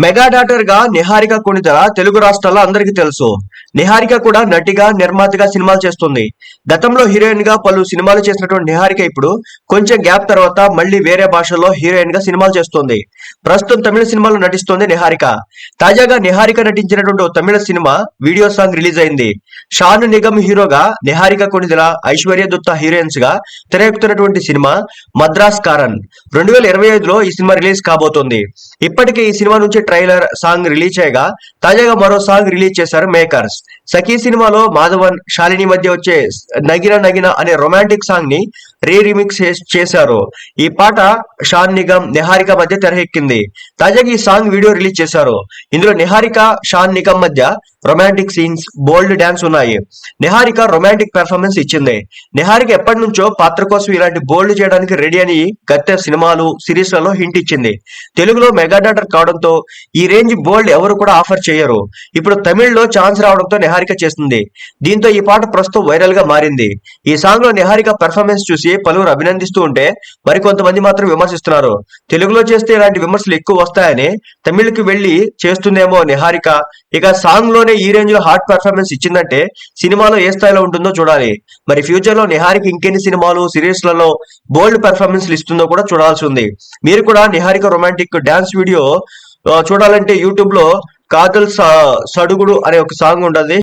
Mega daughter గా నిహారిక కొణిదెల తెలుగు రాష్ట్రాల్లో అందరికీ తెలుసు. నిహారిక కూడా నటిగా, నిర్మాతగా సినిమాలు చేస్తుంది. గతంలో హీరోయిన్ గా పలు సినిమాలు చేసినటువంటి నిహారిక ఇప్పుడు కొంచెం గ్యాప్ తర్వాత మళ్ళీ వేరే భాషల్లో హీరోయిన్ గా సినిమాలు చేస్తుంది. ప్రస్తుతం తమిళ సినిమాలో నటిస్తుంది నిహారిక. తాజాగా నిహారిక నటించినటువంటి ఓ తమిళ సినిమా వీడియో సాంగ్ రిలీజ్ అయింది. షాను నిగమ్ హీరోగా, నిహారిక కొణిదెల, ఐశ్వర్య దత్తా హీరోయిన్స్ గా తెరకెక్కుతున్నటువంటి సినిమా మద్రాస్ కారన్ 2025లో ఈ సినిమా రిలీజ్ కాబోతోంది. ఇప్పటికే ఈ సినిమా నుంచి ట్రైలర్, సాంగ్ రిలీజ్ చేయగా తాజాగా మరో సాంగ్ రిలీజ్ చేశారు మేకర్స్. సఖీ సినిమాలో మాధవన్, శాలిని మధ్య వచ్చే నగిన నగిన అనే రొమాంటిక్ సాంగ్ ని రీమిక్స్ చేశారు. ఈ పాట షాన్ నిగమ్, నిహారిక మధ్య తెరకెక్కింది. తాజాగా ఈ సాంగ్ వీడియో రిలీజ్ చేశారు. ఇందులో నిహారిక, షాన్ నిగమ్ మధ్య రొమాంటిక్ సీన్స్, బోల్డ్ డాన్స్ ఉన్నాయి. నిహారిక రొమాంటిక్ పెర్ఫార్మెన్స్ ఇచ్చింది. నిహారిక ఎప్పటి నుంచో పాత్ర కోసం ఇలాంటి బోల్డ్ చేయడానికి రెడీ అని గత సినిమాలు, సిరీస్ లలో హింట్ ఇచ్చింది. తెలుగులో మెగా డాటర్ కావడంతో ఈ రేంజ్ బోల్డ్ ఎవరు కూడా ఆఫర్ చేయరు. ఇప్పుడు తమిళ్లో ఛాన్స్ రావడంతో నిహారిక చేస్తుంది. దీంతో ఈ పాట ప్రస్తుతం వైరల్ గా మారింది. ఈ సాంగ్ లో నిహారిక పెర్ఫార్మెన్స్ చూసి పలువురు అభినందిస్తూ ఉంటే మరికొంతమంది మాత్రం విమర్శిస్తున్నారు. తెలుగులో చేస్తే ఇలాంటి విమర్శలు ఎక్కువ వస్తాయని తమిళకి వెళ్లి చేస్తుందేమో నిహారిక. ఇక సాంగ్ లోనే ఈ రేంజ్ లో హాట్ పెర్ఫార్మెన్స్ ఇచ్చిందంటే సినిమాలో ఏ స్థాయిలో ఉంటుందో చూడాలి. మరి ఫ్యూచర్ లో నిహారిక ఇంకెన్ని సినిమాలు, సిరీస్ లలో బోల్డ్ పెర్ఫార్మెన్స్ ఇస్తుందో కూడా చూడాల్సి ఉంది. మీరు కూడా నిహారిక రొమాంటిక్ డాన్స్ వీడియో చూడాలంటే యూట్యూబ్ లో కాజల్ సడుగుడు అనే ఒక సాంగ్ ఉండదు.